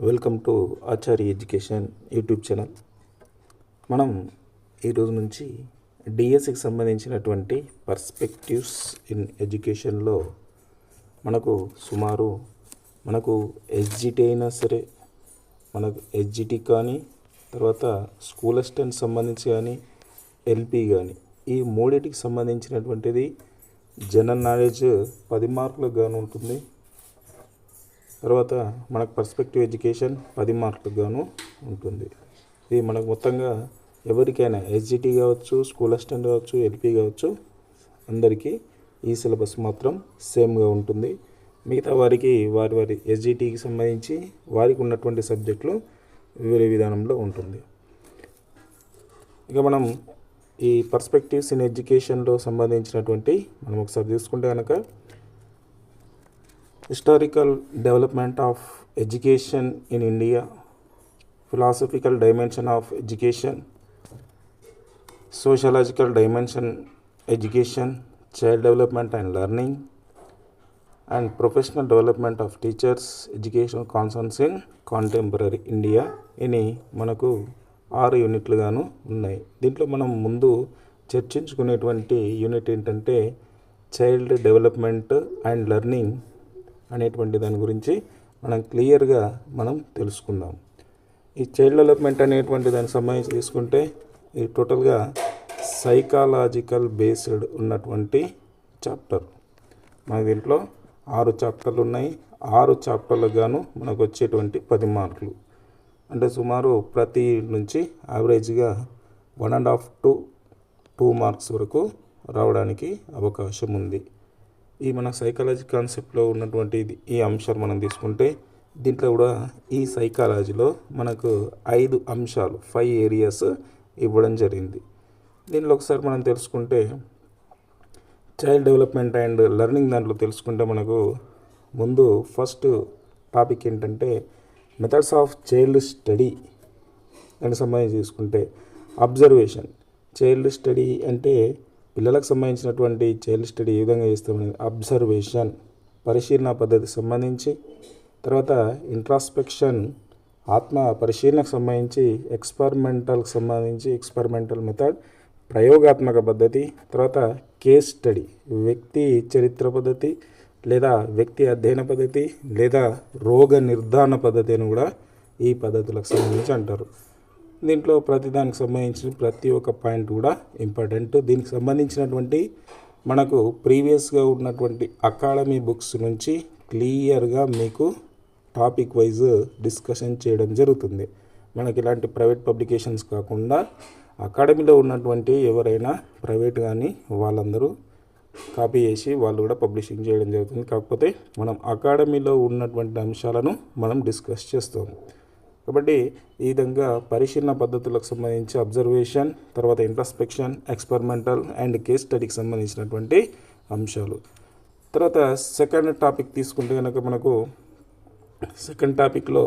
Welcome to Acharya education YouTube channel. మనం ఈరోజు నుంచి డిఎస్సికి సంబంధించినటువంటి పర్స్పెక్టివ్స్ ఇన్ ఎడ్యుకేషన్లో మనకు ఎస్జిటి అయినా సరే, మనకు ఎస్జిటి కానీ, తర్వాత స్కూల్ అసిస్టెంట్ సంబంధించి కానీ, ఎల్పి కానీ, ఈ మూడింటికి సంబంధించినటువంటిది జనరల్ నాలెడ్జ్ 10 మార్కులకు గాను ఉంటుంది. తర్వాత మనకు పర్స్పెక్టివ్ ఎడ్యుకేషన్ 10 మార్కులకు గాను ఉంటుంది. ఇది మనకు మొత్తంగా ఎవరికైనా ఎస్జిటి కావచ్చు, స్కూల్ అసిస్టెంట్ కావచ్చు, ఎల్పి కావచ్చు, అందరికీ ఈ సిలబస్ మాత్రం సేమ్గా ఉంటుంది. మిగతా వారికి వారి ఎస్జిటికి సంబంధించి వారికి ఉన్నటువంటి సబ్జెక్టులు వేరే విధానంలో ఉంటుంది. ఇక మనం ఈ పర్స్పెక్టివ్స్ ఇన్ ఎడ్యుకేషన్లో సంబంధించినటువంటి మనం ఒకసారి చూసుకుంటే కనుక, historical development of education in India, philosophical dimension of education, sociological dimension education, child development and learning, and professional development of teachers, education concerns in contemporary India అని మనకు 6 యూనిట్లుగాను ఉన్నాయి. దీంట్లో మనం ముందు చర్చించుకునేటువంటి యూనిట్ ఏంటంటే చైల్డ్ డెవలప్మెంట్ అండ్ లెర్నింగ్ అనేటువంటి దాని గురించి మనం క్లియర్గా తెలుసుకుందాం. ఈ చైల్డ్ డెవలప్మెంట్ అనేటువంటి దానికి సంబంధించి తీసుకుంటే ఇది టోటల్గా సైకాలజికల్ బేస్డ్ ఉన్నటువంటి చాప్టర్. మన దీంట్లో 6 చాప్టర్లు ఉన్నాయి. 6 చాప్టర్లకు గాను మనకు వచ్చేటువంటి 10 మార్కులు, అంటే సుమారు ప్రతి నుంచి యావరేజ్గా 1.5 to 2 మార్క్స్ వరకు రావడానికి అవకాశం ఉంది. ఈ మన సైకాలజీ కాన్సెప్ట్లో ఉన్నటువంటి ఈ అంశాలు మనం తీసుకుంటే, దీంట్లో కూడా ఈ సైకాలజీలో మనకు 5 అంశాలు, 5 ఏరియాస్ ఇవ్వడం జరిగింది. దీనిలో ఒకసారి మనం తెలుసుకుంటే, చైల్డ్ డెవలప్మెంట్ అండ్ లెర్నింగ్ దాంట్లో తెలుసుకుంటే మనకు ముందు ఫస్ట్ టాపిక్ ఏంటంటే మెథడ్స్ ఆఫ్ చైల్డ్ స్టడీ. దానికి సంబంధించి తీసుకుంటే అబ్జర్వేషన్. చైల్డ్ స్టడీ అంటే పిల్లలకు సంబంధించినటువంటి చైల్డ్ స్టడీ ఏ విధంగా చేస్తామనేది అబ్జర్వేషన్, పరిశీలన పద్ధతికి సంబంధించి. తర్వాత ఇంట్రాస్పెక్షన్, ఆత్మ పరిశీలనకు సంబంధించి. ఎక్స్పెరిమెంటల్కి సంబంధించి ఎక్స్పెరిమెంటల్ మెథడ్, ప్రయోగాత్మక పద్ధతి. తర్వాత కేస్ స్టడీ, వ్యక్తి చరిత్ర పద్ధతి లేదా వ్యక్తి అధ్యయన పద్ధతి లేదా రోగ నిర్ధారణ పద్ధతి అని కూడా ఈ పద్ధతులకు సంబంధించి అంటారు. దీంట్లో ప్రతిదానికి సంబంధించిన ప్రతి ఒక్క పాయింట్ కూడా ఇంపార్టెంట్. దీనికి సంబంధించినటువంటి మనకు ప్రీవియస్గా ఉన్నటువంటి అకాడమీ బుక్స్ నుంచి క్లియర్గా మీకు టాపిక్ వైజ్ డిస్కషన్ చేయడం జరుగుతుంది. మనకి ఇలాంటి ప్రైవేట్ పబ్లికేషన్స్ కాకుండా అకాడమీలో ఉన్నటువంటి ఎవరైనా ప్రైవేట్ కానీ వాళ్ళందరూ కాపీ చేసి వాళ్ళు కూడా పబ్లిషింగ్ చేయడం జరుగుతుంది. కాకపోతే మనం అకాడమీలో ఉన్నటువంటి అంశాలను మనం డిస్కస్ చేస్తాము. కాబట్టి ఈ విధంగా పరిశీలన పద్ధతులకు సంబంధించి అబ్జర్వేషన్, తర్వాత ఇంట్రాస్పెక్షన్, ఎక్స్పెరిమెంటల్ అండ్ కేస్ స్టడీకి సంబంధించినటువంటి అంశాలు. తర్వాత సెకండ్ టాపిక్ తీసుకుంటే కనుక మనకు సెకండ్ టాపిక్లో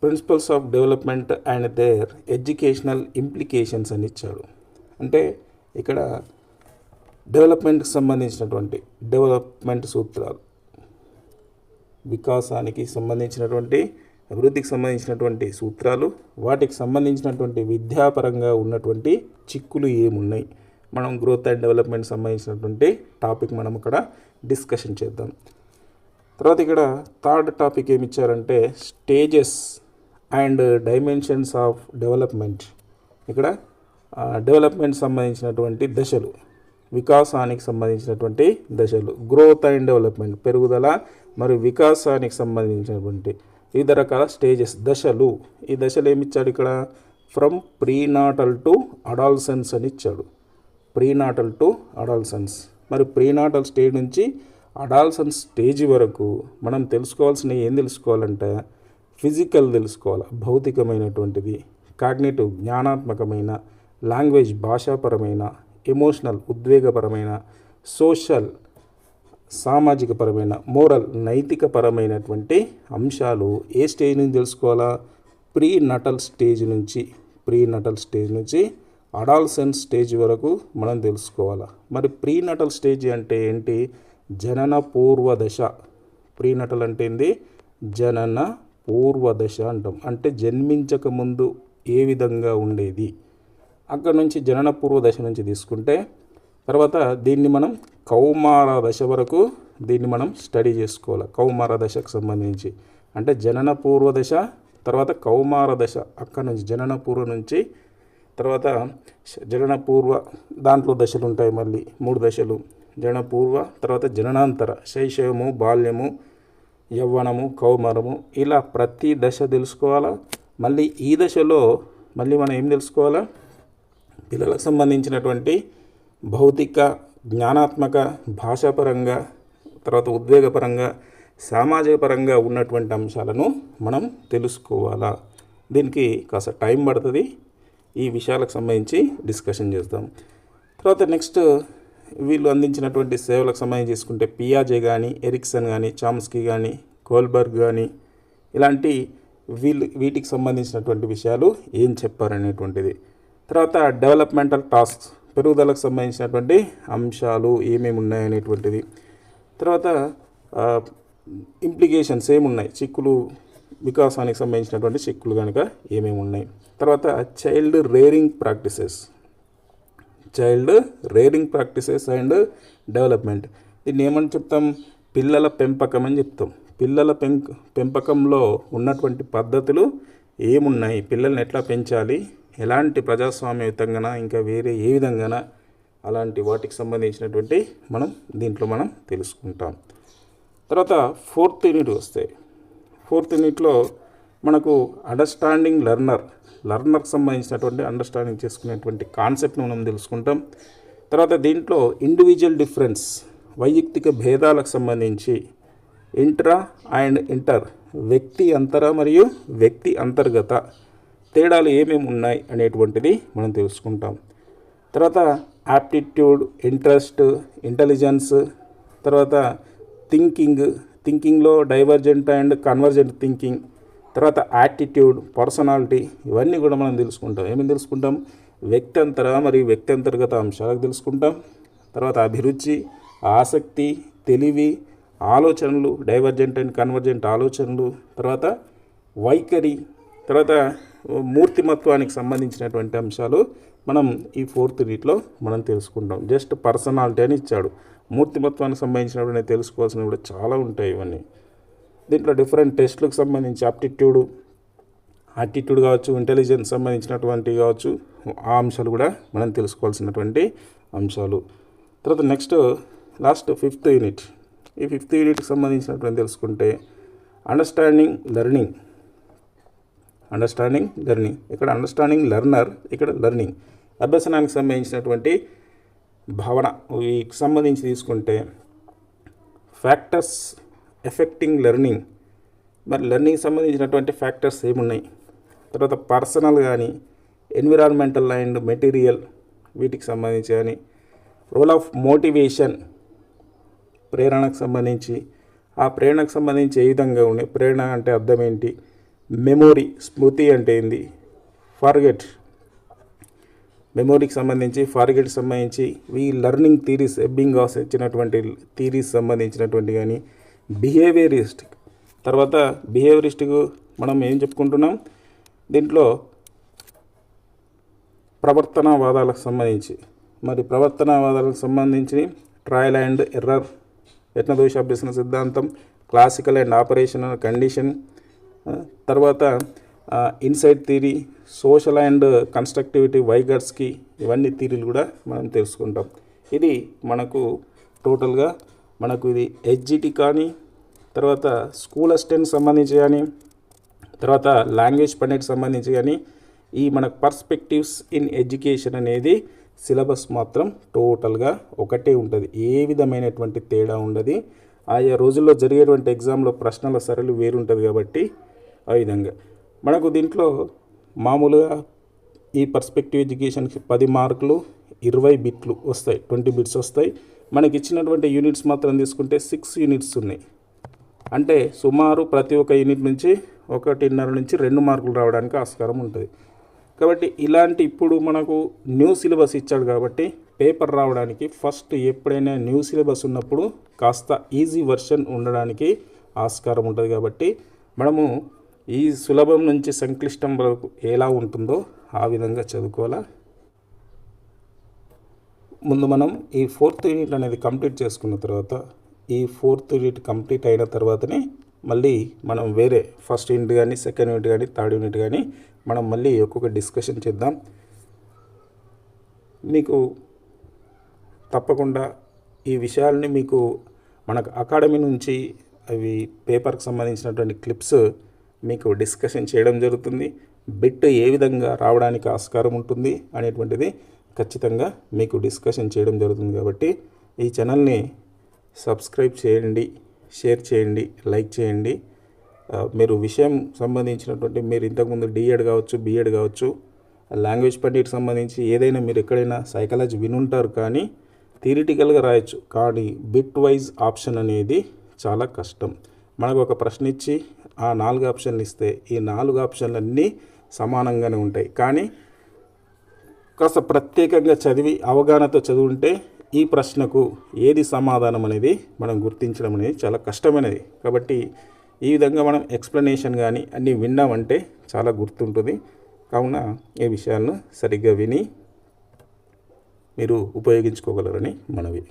principles of development and their educational implications అని ఇచ్చాడు. అంటే ఇక్కడ డెవలప్మెంట్కి సంబంధించినటువంటి డెవలప్మెంట్ సూత్రాలు, వికాసానికి సంబంధించినటువంటి, అభివృద్ధికి సంబంధించినటువంటి సూత్రాలు, వాటికి సంబంధించినటువంటి విద్యాపరంగా ఉన్నటువంటి చిక్కులు ఏమున్నాయి, మనం గ్రోత్ అండ్ డెవలప్మెంట్ సంబంధించినటువంటి టాపిక్ మనం ఇక్కడ డిస్కషన్ చేద్దాం. తర్వాత ఇక్కడ థర్డ్ టాపిక్ ఏమి ఇచ్చారంటే stages and dimensions of development. ఇక్కడ డెవలప్మెంట్ సంబంధించినటువంటి దశలు, వికాసానికి సంబంధించినటువంటి దశలు, గ్రోత్ అండ్ డెవలప్మెంట్ పెరుగుదల మరియు వికాసానికి సంబంధించినటువంటి వివిధ రకాల స్టేజెస్, దశలు. ఈ దశలు ఏమి ఇచ్చాడు ఇక్కడ? ఫ్రమ్ ప్రీనాటల్ టు అడాల్సెన్స్ అని ఇచ్చాడు. Prenatal to adolescence. మరి ప్రీనాటల్ స్టేజ్ నుంచి అడాల్సెన్స్ స్టేజ్ వరకు మనం తెలుసుకోవాల్సిన ఏం తెలుసుకోవాలంటే ఫిజికల్ తెలుసుకోవాలి, భౌతికమైనటువంటిది, కాగ్నిటివ్ జ్ఞానాత్మకమైన, లాంగ్వేజ్ భాషాపరమైన, ఎమోషనల్ ఉద్వేగపరమైన, సోషల్ సామాజికపరమైన, మోరల్ నైతికపరమైనటువంటి అంశాలు ఏ స్టేజ్ నుంచి తెలుసుకోవాలా? ప్రీనటల్ స్టేజ్ నుంచి అడాల్సెన్స్ స్టేజ్ వరకు మనం తెలుసుకోవాలా. మరి ప్రీనటల్ స్టేజ్ అంటే ఏంటి? జనన పూర్వ దశ. ప్రీనటల్ అంటే ఏంది? జనన పూర్వదశ అంటాం. అంటే జన్మించక ముందు ఏ విధంగా ఉండేది, అక్కడ నుంచి జనన పూర్వదశ నుంచి తీసుకుంటే తర్వాత దీన్ని మనం కౌమార దశ వరకు దీన్ని మనం స్టడీ చేసుకోవాలి. కౌమార దశకు సంబంధించి అంటే జనన పూర్వదశ, తర్వాత కౌమార దశ, అక్కడ నుంచి జనన పూర్వ నుంచి తర్వాత జనన పూర్వ, దాంట్లో దశలు ఉంటాయి మళ్ళీ 3 దశలు. జనన పూర్వ, తర్వాత జననాంతర, శైశవము, బాల్యము, యవ్వనము, కౌమారము, ఇలా ప్రతి దశ తెలుసుకోవాలా. మళ్ళీ ఈ దశలో మళ్ళీ మనం ఏం తెలుసుకోవాలా, పిల్లలకు సంబంధించినటువంటి భౌతిక, జ్ఞానాత్మక, భాషాపరంగా, తర్వాత ఉద్వేగపరంగా, సామాజిక పరంగా ఉన్నటువంటి అంశాలను మనం తెలుసుకోవాలా. దీనికి కాస్త టైం పడుతుంది. ఈ విషయాలకు సంబంధించి డిస్కషన్ చేద్దాం. తర్వాత నెక్స్ట్ వీళ్ళు అందించినటువంటి సేవలకు సంబంధించి తీసుకుంటే పియాజే కానీ, ఎరిక్సన్ కానీ, చామ్స్కీ కానీ, కోల్బర్గ్ కానీ, ఇలాంటి వీటికి సంబంధించినటువంటి విషయాలు ఏం చెప్పారనేటువంటిది. తర్వాత డెవలప్మెంటల్ టాస్క్స్, పెరుగుదలకు సంబంధించినటువంటి అంశాలు ఏమేమి ఉన్నాయనేటువంటిది. తర్వాత ఇంప్లికేషన్స్ ఏమున్నాయి, చిక్కులు, వికాసానికి సంబంధించినటువంటి చిక్కులు కనుక ఏమేమి ఉన్నాయి. తర్వాత child rearing practices and development. దీన్ని ఏమని చెప్తాం, పిల్లల పెంపకం అని చెప్తాం. పిల్లల పెంపకంలో ఉన్నటువంటి పద్ధతులు ఏమున్నాయి, పిల్లల్ని ఎట్లా పెంచాలి, ఎలాంటి ప్రజాస్వామ్యయుతంగా ఇంకా వేరే ఏ విధంగా, అలాంటి వాటికి సంబంధించినటువంటి దీంట్లో మనం తెలుసుకుంటాం. తర్వాత 4th యూనిట్ వస్తాయి. 4th యూనిట్లో మనకు అండర్స్టాండింగ్ లర్నర్కి సంబంధించినటువంటి అండర్స్టాండింగ్ చేసుకునేటువంటి కాన్సెప్ట్ని మనం తెలుసుకుంటాం. తర్వాత దీంట్లో ఇండివిజువల్ డిఫరెన్స్, వైయక్తిక భేదాలకు సంబంధించి, ఇంట్రా అండ్ ఇంటర్, వ్యక్తి అంతర మరియు వ్యక్తి అంతర్గత తేడాలు ఏమేమి ఉన్నాయి అనేటువంటిది మనం తెలుసుకుంటాం. తర్వాత యాప్టిట్యూడ్, ఇంట్రెస్ట్, ఇంటెలిజెన్స్, తర్వాత థింకింగ్లో డైవర్జెంట్ అండ్ కన్వర్జెంట్ థింకింగ్, తర్వాత యాటిట్యూడ్, పర్సనాలిటీ, ఇవన్నీ కూడా మనం తెలుసుకుంటాం. ఏమేమి తెలుసుకుంటాం, వ్యక్తంతర మరియు వ్యక్తంతర్గత అంశాలకు తెలుసుకుంటాం. తర్వాత అభిరుచి, ఆసక్తి, తెలివి, ఆలోచనలు, డైవర్జెంట్ అండ్ కన్వర్జెంట్ ఆలోచనలు, తర్వాత వైఖరి, తర్వాత మూర్తిమత్వానికి సంబంధించినటువంటి అంశాలు మనం ఈ 4th యూనిట్లో మనం తెలుసుకుంటాం. జస్ట్ పర్సనాలిటీ అని ఇచ్చాడు, మూర్తిమత్వానికి సంబంధించినటువంటి తెలుసుకోవాల్సినవి కూడా చాలా ఉంటాయి. ఇవన్నీ దీంట్లో డిఫరెంట్ టెస్ట్లకు సంబంధించి యాటిట్యూడ్ కావచ్చు, ఇంటెలిజెన్స్ సంబంధించినటువంటి కావచ్చు, ఆ అంశాలు కూడా మనం తెలుసుకోవాల్సినటువంటి అంశాలు. తర్వాత నెక్స్ట్ లాస్ట్ 5th యూనిట్. ఈ 5th యూనిట్కి సంబంధించినటువంటి తెలుసుకుంటే అండర్స్టాండింగ్ లెర్నింగ్. ఇక్కడ అండర్స్టాండింగ్ లెర్నర్, ఇక్కడ లెర్నింగ్, అభ్యసనానికి సంబంధించినటువంటి భావన. వీటికి సంబంధించి తీసుకుంటే ఫ్యాక్టర్స్ ఎఫెక్టింగ్ లెర్నింగ్, మరి లెర్నింగ్ సంబంధించినటువంటి ఫ్యాక్టర్స్ ఏమున్నాయి. తర్వాత పర్సనల్ కానీ, ఎన్విరాన్మెంటల్ అండ్ మెటీరియల్, వీటికి సంబంధించి కానీ, రోల్ ఆఫ్ మోటివేషన్, ప్రేరణకు సంబంధించి, ఆ ప్రేరణకు సంబంధించి ఏ విధంగా ఉన్నాయి, ప్రేరణ అంటే అర్థం ఏంటి, మెమొరీ, స్మృతి అంటే ఏంది, మెమొరీకి సంబంధించి, ఫార్గెట్కి సంబంధించి, ఈ లెర్నింగ్ థీరీస్, ఎబ్బింగాస్ ఇచ్చినటువంటి థీరీస్ సంబంధించినటువంటి కానీ, బిహేవియరిస్టిక్ మనం ఏం చెప్పుకుంటున్నాం, దీంట్లో ప్రవర్తనవాదాలకు సంబంధించి ట్రయల్ అండ్ ఎర్రర్, యత్నదోష అభ్యసన సిద్ధాంతం, క్లాసికల్ అండ్ ఆపరేషనల్ కండిషన్, తర్వాత ఇన్సైట్ థియరీ, సోషల్ అండ్ కన్స్ట్రక్టివిటీ, వైగర్స్కి, ఇవన్నీ థియరీలు కూడా మనం తెలుసుకుంటాం. ఇది మనకు టోటల్గా ఇది హెచ్జిటి కానీ, తర్వాత స్కూల్ అసిస్టెంట్ సంబంధించి కానీ, తర్వాత లాంగ్వేజ్ పండిట్కి సంబంధించి కానీ, ఈ మనకు పర్స్పెక్టివ్స్ ఇన్ ఎడ్యుకేషన్ అనేది సిలబస్ మాత్రం టోటల్గా ఒకటే ఉంటుంది, ఏ విధమైనటువంటి తేడా ఉండదు. ఆయా రోజుల్లో జరిగేటువంటి ఎగ్జామ్లో ప్రశ్నల సరళి వేరుంటుంది కాబట్టి ఆ విధంగా మనకు దీంట్లో మామూలుగా ఈ పర్స్పెక్టివ్ ఎడ్యుకేషన్కి 10 మార్కులు, 20 బిట్లు వస్తాయి, 20 బిట్స్ వస్తాయి. మనకి ఇచ్చినటువంటి యూనిట్స్ మాత్రం తీసుకుంటే 6 యూనిట్స్ ఉన్నాయి. అంటే సుమారు ప్రతి ఒక్క యూనిట్ నుంచి 1.5 నుంచి 2 మార్కులు రావడానికి ఆస్కారం ఉంటుంది. కాబట్టి ఇలాంటి ఇప్పుడు మనకు న్యూ సిలబస్ ఇచ్చాడు కాబట్టి పేపర్ రావడానికి ఫస్ట్ ఎప్పుడైనా న్యూ సిలబస్ ఉన్నప్పుడు కాస్త ఈజీ వర్షన్ ఉండడానికి ఆస్కారం ఉంటుంది. కాబట్టి మనము ఈ సులభం నుంచి సంక్లిష్టం వరకు ఎలా ఉంటుందో ఆ విధంగా చదువుకోవాలా. ముందు మనం ఈ 4th యూనిట్ అనేది కంప్లీట్ చేసుకున్న తర్వాత, ఈ 4th యూనిట్ కంప్లీట్ అయిన తర్వాతనే మళ్ళీ మనం వేరే ఫస్ట్ యూనిట్ కానీ, సెకండ్ యూనిట్ కానీ, థర్డ్ యూనిట్ కానీ మనం మళ్ళీ ఒక్కొక్క డిస్కషన్ చేద్దాం. మీకు తప్పకుండా ఈ విషయాల్ని మీకు మనకు అకాడమీ నుంచి అవి పేపర్కి సంబంధించినటువంటి క్లిప్స్ మీకు డిస్కషన్ చేయడం జరుగుతుంది. బిట్ ఏ విధంగా రావడానికి ఆస్కారం ఉంటుంది అనేటువంటిది ఖచ్చితంగా మీకు డిస్కషన్ చేయడం జరుగుతుంది. కాబట్టి ఈ ఛానల్ని సబ్స్క్రైబ్ చేయండి, షేర్ చేయండి, లైక్ చేయండి. మీరు విషయం సంబంధించినటువంటి మీరు ఇంతకుముందు డిఎడ్ కావచ్చు, బిఎడ్ కావచ్చు, లాంగ్వేజ్ పండిట్కి సంబంధించి ఏదైనా మీరు ఎక్కడైనా సైకాలజీ వినుంటారు, కానీ థియరిటికల్గా రాయొచ్చు. కానీ బిట్ వైజ్ ఆప్షన్ అనేది చాలా కష్టం. మనకు ఒక ప్రశ్న ఇచ్చి ఆ 4 ఆప్షన్లు ఇస్తే ఈ 4 ఆప్షన్లు అన్నీ సమానంగానే ఉంటాయి. కానీ కాస్త ప్రత్యేకంగా చదివి అవగాహనతో చదువుంటే ఈ ప్రశ్నకు ఏది సమాధానం అనేది మనం గుర్తించడం అనేది చాలా కష్టమైనది. కాబట్టి ఈ విధంగా మనం ఎక్స్ప్లెనేషన్ కానీ అన్నీ విన్నామంటే చాలా గుర్తుంటుంది. కావున ఈ విషయాలను సరిగ్గా విని మీరు ఉపయోగించుకోగలరని మనవి.